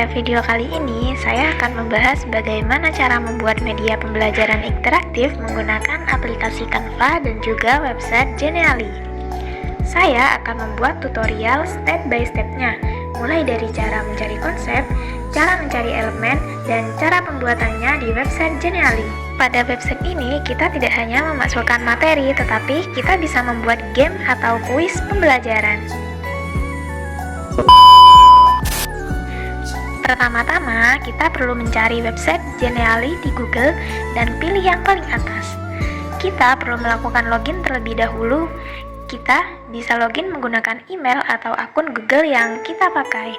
Pada video kali ini, saya akan membahas bagaimana cara membuat media pembelajaran interaktif menggunakan aplikasi Canva dan juga website Genially. Saya akan membuat tutorial step by step-nya, mulai dari cara mencari konsep, cara mencari elemen, dan cara pembuatannya di website Genially. Pada website ini, kita tidak hanya memasukkan materi, tetapi kita bisa membuat game atau kuis pembelajaran. Pertama-tama, kita perlu mencari website Genially di Google dan pilih yang paling atas. Kita perlu melakukan login terlebih dahulu. Kita bisa login menggunakan email atau akun Google yang kita pakai.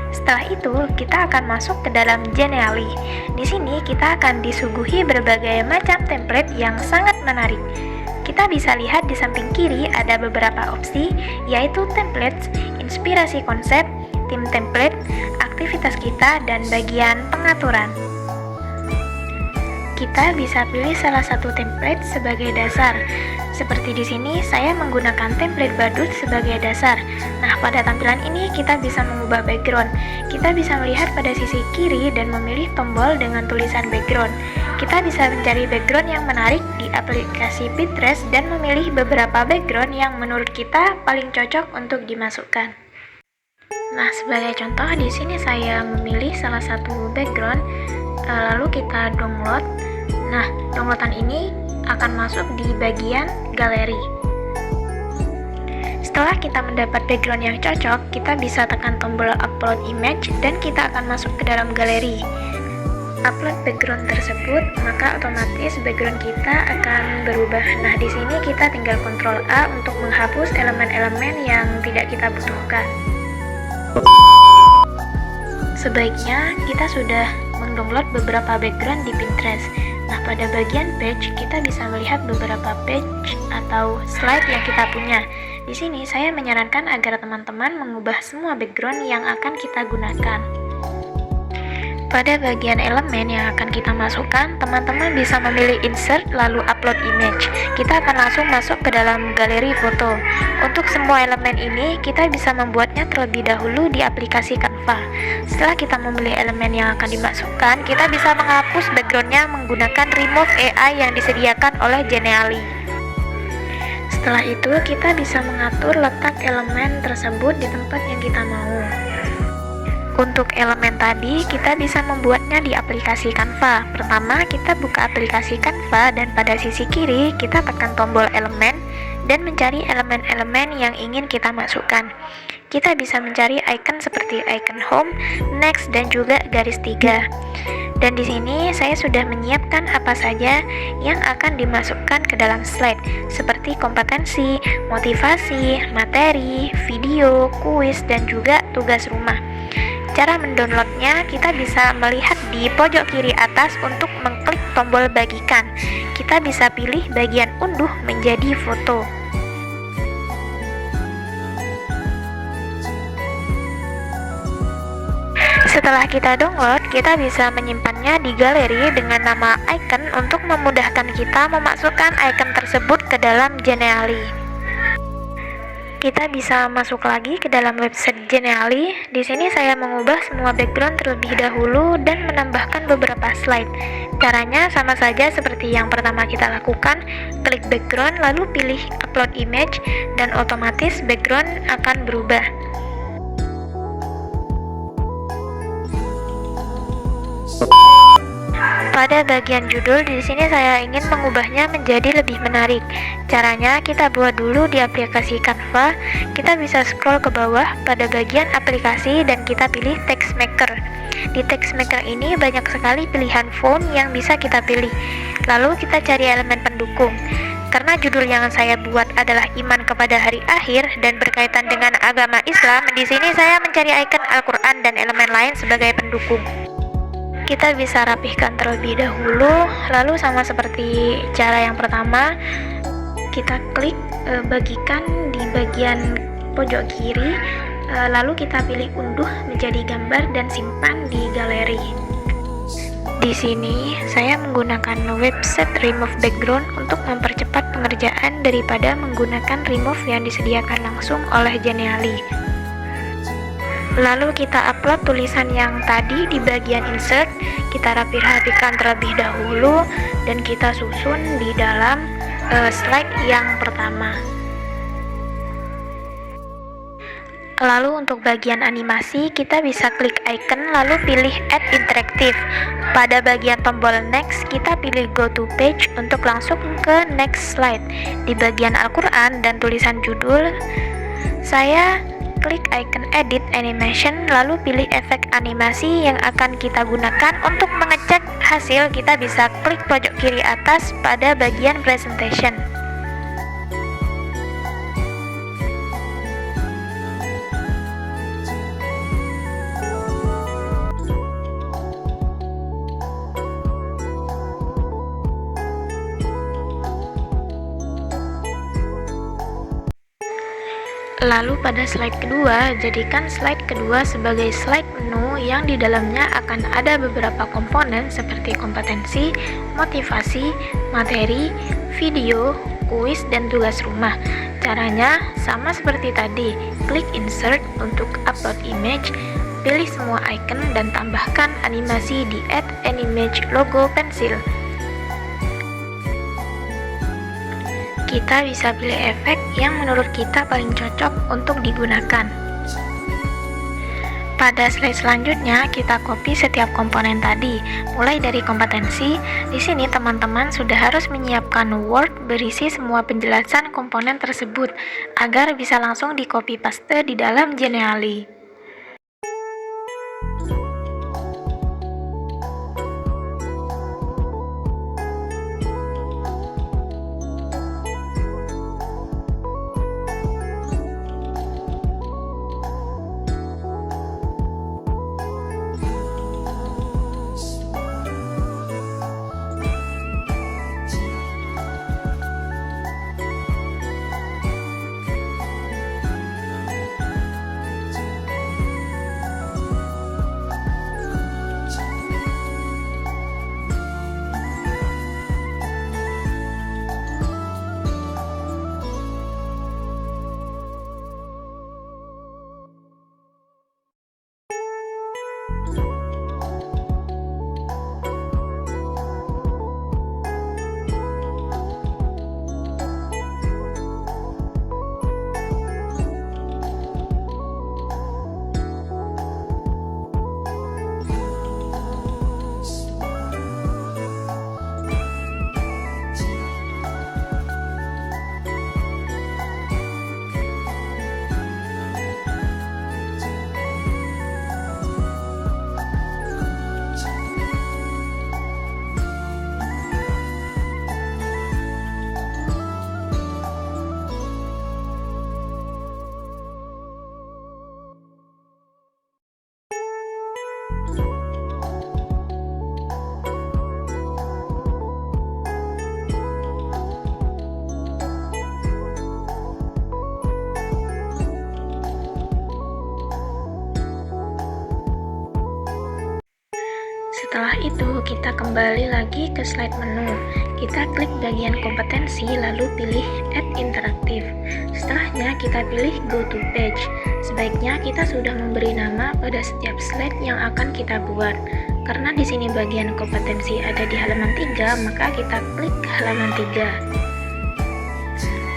Setelah itu, kita akan masuk ke dalam Genially. Di sini kita akan disuguhi berbagai macam template yang sangat menarik. Kita bisa lihat di samping kiri ada beberapa opsi, yaitu templates, inspirasi konsep, tim template, aktivitas kita, dan bagian pengaturan. Kita bisa pilih salah satu template sebagai dasar. Seperti di sini, saya menggunakan template badut sebagai dasar. Nah, pada tampilan ini kita bisa mengubah background. Kita bisa melihat pada sisi kiri dan memilih tombol dengan tulisan background. Kita bisa mencari background yang menarik di aplikasi Pinterest dan memilih beberapa background yang menurut kita paling cocok untuk dimasukkan. Nah, sebagai contoh di sini saya memilih salah satu background, lalu kita download. Nah, downloadan ini akan masuk di bagian galeri. Setelah kita mendapat background yang cocok, kita bisa tekan tombol upload image dan kita akan masuk ke dalam galeri. Upload background tersebut, maka otomatis background kita akan berubah. Nah, di sini kita tinggal Ctrl A untuk menghapus elemen-elemen yang tidak kita butuhkan. Sebaiknya kita sudah mendownload beberapa background di Pinterest. Nah, pada bagian page kita bisa melihat beberapa page atau slide yang kita punya. Di sini saya menyarankan agar teman-teman mengubah semua background yang akan kita gunakan. Pada bagian elemen yang akan kita masukkan, teman-teman bisa memilih insert lalu upload image. Kita akan langsung masuk ke dalam galeri foto. Untuk semua elemen ini, kita bisa membuatnya terlebih dahulu di aplikasi Canva. Setelah kita memilih elemen yang akan dimasukkan, kita bisa menghapus backgroundnya menggunakan Remove AI yang disediakan oleh Genially. Setelah itu, kita bisa mengatur letak elemen tersebut di tempat yang kita mau. Untuk elemen tadi, kita bisa membuatnya di aplikasi Canva. Pertama, kita buka aplikasi Canva dan pada sisi kiri, kita tekan tombol elemen dan mencari elemen-elemen yang ingin kita masukkan. Kita bisa mencari icon seperti icon home, next, dan juga garis 3. Dan di sini saya sudah menyiapkan apa saja yang akan dimasukkan ke dalam slide, seperti kompetensi, motivasi, materi, video, kuis, dan juga tugas rumah. Cara mendownloadnya, kita bisa melihat di pojok kiri atas untuk mengklik tombol bagikan. Kita bisa pilih bagian unduh menjadi foto. Setelah kita download, kita bisa menyimpannya di galeri dengan nama icon untuk memudahkan kita memasukkan icon tersebut ke dalam Genially. Kita bisa masuk lagi ke dalam website Genially. Di sini saya mengubah semua background terlebih dahulu dan menambahkan beberapa slide. Caranya sama saja seperti yang pertama kita lakukan, klik background lalu pilih upload image dan otomatis background akan berubah. Pada bagian judul, di sini saya ingin mengubahnya menjadi lebih menarik. Caranya, kita buat dulu di aplikasi Canva. Kita bisa scroll ke bawah pada bagian aplikasi dan kita pilih text maker. Di text maker ini banyak sekali pilihan font yang bisa kita pilih. Lalu kita cari elemen pendukung. Karena judul yang saya buat adalah iman kepada hari akhir dan berkaitan dengan agama Islam, di sini saya mencari icon Al-Quran dan elemen lain sebagai pendukung. Kita bisa rapihkan terlebih dahulu, lalu sama seperti cara yang pertama, kita klik bagikan di bagian pojok kiri, lalu kita pilih unduh menjadi gambar dan simpan di galeri. Di sini saya menggunakan website Remove Background untuk mempercepat pengerjaan daripada menggunakan remove yang disediakan langsung oleh Genially. Lalu kita upload tulisan yang tadi di bagian insert, kita rapikan terlebih dahulu dan kita susun di dalam slide yang pertama. Lalu untuk bagian animasi, kita bisa klik icon lalu pilih Add Interactive. Pada bagian tombol Next, kita pilih Go to Page untuk langsung ke Next Slide. Di bagian Al-Quran dan tulisan judul, saya klik icon Edit Animation lalu pilih efek animasi yang akan kita gunakan. Untuk mengecek hasil, kita bisa klik pojok kiri atas pada bagian Presentation. Lalu pada slide kedua, jadikan slide kedua sebagai slide menu yang di dalamnya akan ada beberapa komponen seperti kompetensi, motivasi, materi, video, kuis, dan tugas rumah. Caranya sama seperti tadi, klik insert untuk upload image, pilih semua icon dan tambahkan animasi di Add an Image logo pensil. Kita bisa pilih efek yang menurut kita paling cocok untuk digunakan. Pada slide selanjutnya, kita copy setiap komponen tadi. Mulai dari kompetensi, di sini teman-teman sudah harus menyiapkan Word berisi semua penjelasan komponen tersebut agar bisa langsung di copy paste di dalam Genially. Setelah itu, kita kembali lagi ke slide menu. Kita klik bagian kompetensi, lalu pilih Add Interactive. Setelahnya, kita pilih Go to Page. Sebaiknya kita sudah memberi nama pada setiap slide yang akan kita buat. Karena di sini bagian kompetensi ada di halaman 3, maka kita klik halaman 3.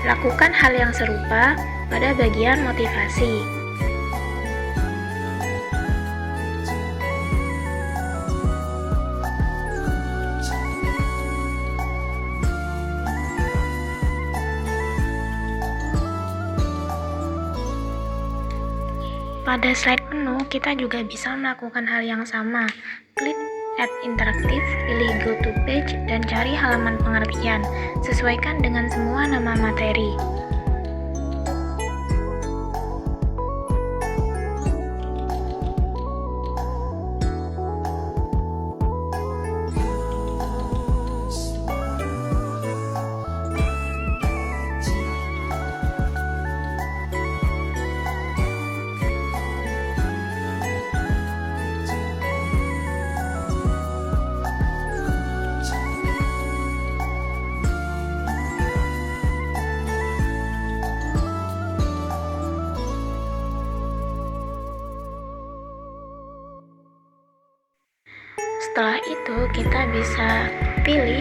Lakukan hal yang serupa pada bagian motivasi. Pada slide menu, kita juga bisa melakukan hal yang sama. Klik Add Interactive, pilih Go to Page, dan cari halaman pengertian. Sesuaikan dengan semua nama materi. Setelah itu kita bisa pilih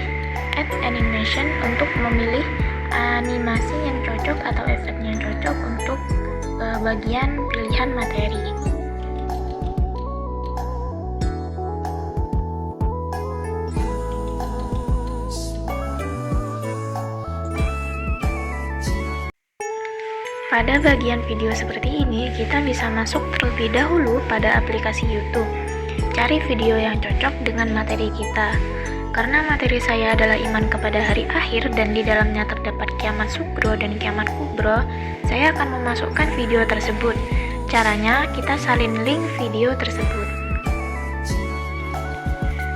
Add Animation untuk memilih animasi yang cocok atau efek yang cocok untuk bagian pilihan materi. Pada bagian video seperti ini, kita bisa masuk terlebih dahulu pada aplikasi YouTube. Cari video yang cocok dengan materi kita. Karena materi saya adalah iman kepada hari akhir dan di dalamnya terdapat kiamat sugro dan kiamat kubro, saya akan memasukkan video tersebut. Caranya, kita salin link video tersebut.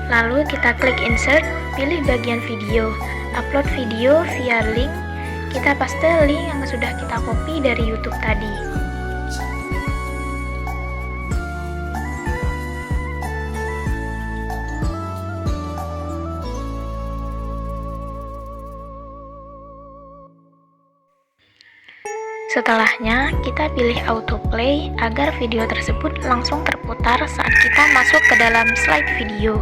Lalu kita klik insert, pilih bagian video, upload video via link. Kita paste link yang sudah kita copy dari YouTube tadi. Setelahnya, kita pilih autoplay agar video tersebut langsung terputar saat kita masuk ke dalam slide video.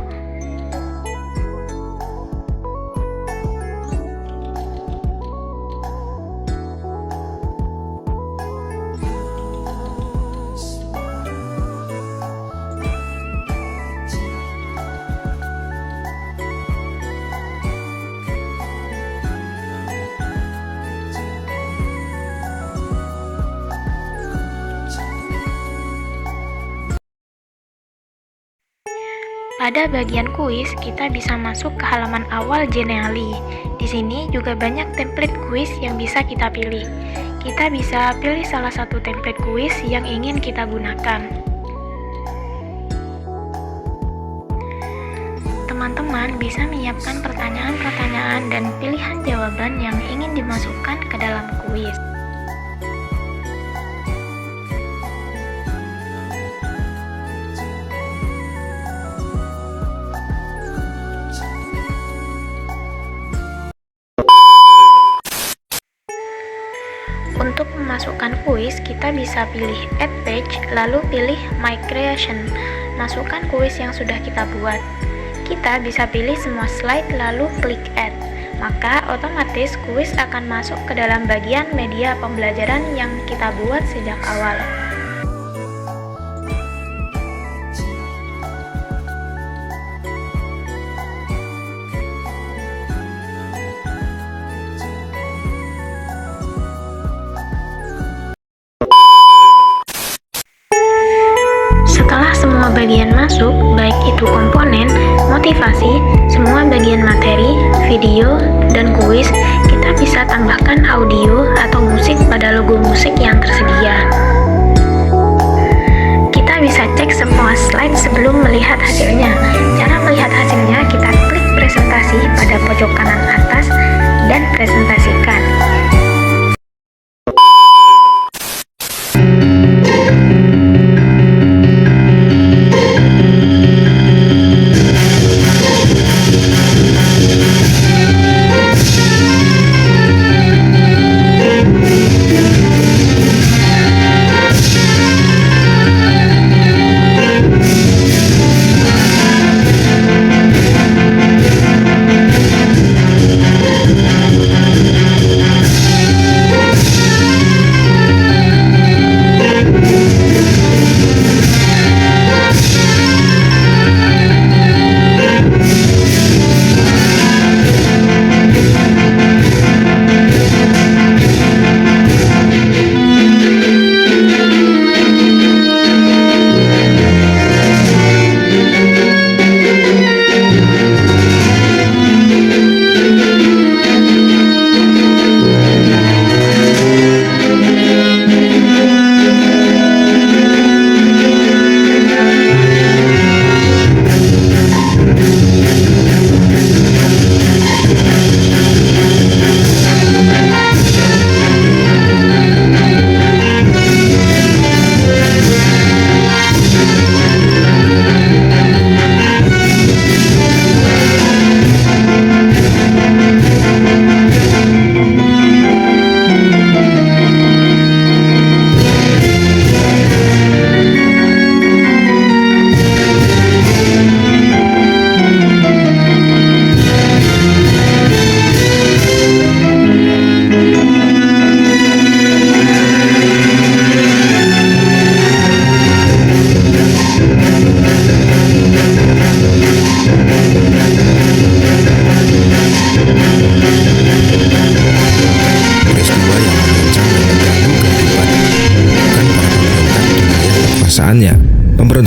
Pada bagian kuis, kita bisa masuk ke halaman awal Genially. Di sini juga banyak template kuis yang bisa kita pilih. Kita bisa pilih salah satu template kuis yang ingin kita gunakan. Teman-teman bisa menyiapkan pertanyaan-pertanyaan dan pilihan jawaban yang ingin dimasukkan ke dalam kuis. Untuk memasukkan kuis, kita bisa pilih Add Page, lalu pilih My Creation. Masukkan kuis yang sudah kita buat. Kita bisa pilih semua slide, lalu klik Add. Maka otomatis kuis akan masuk ke dalam bagian media pembelajaran yang kita buat sejak awal. Setelah semua bagian masuk, baik itu komponen, motivasi, semua bagian materi, video, dan kuis, kita bisa tambahkan audio atau musik pada logo musik yang tersedia. Kita bisa cek semua slide sebelum melihat hasilnya. Cara melihat hasilnya, kita klik presentasi pada pojok kanan atas dan presentasikan.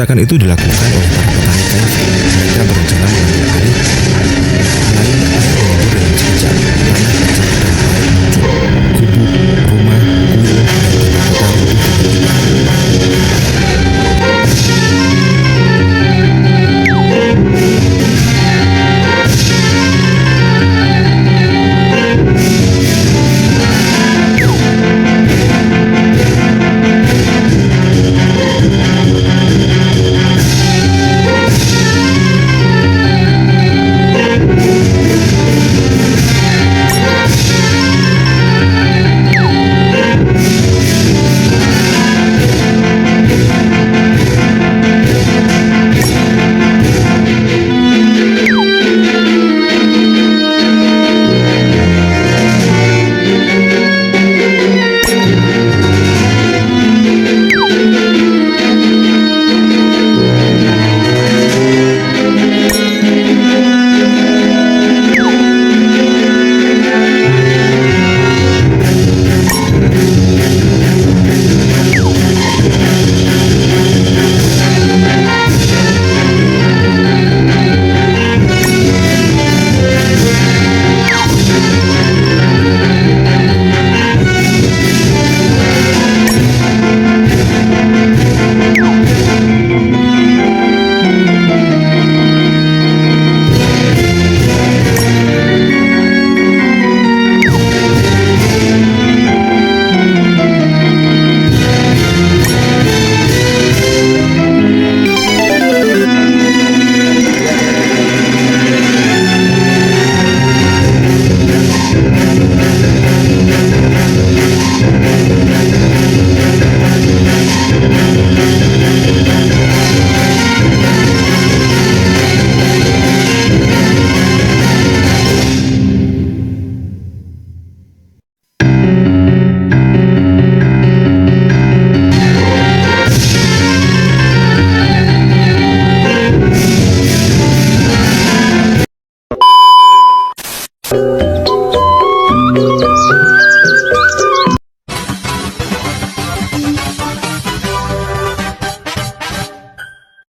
Pemberontakan itu dilakukan oleh para petani kayu. Mereka berencana mengambil alih lain menyebur dengan sekejap. Tanah kecil dan parit muncul. Gubuk, rumah, kuil, dan kota runtuh tiba-tiba.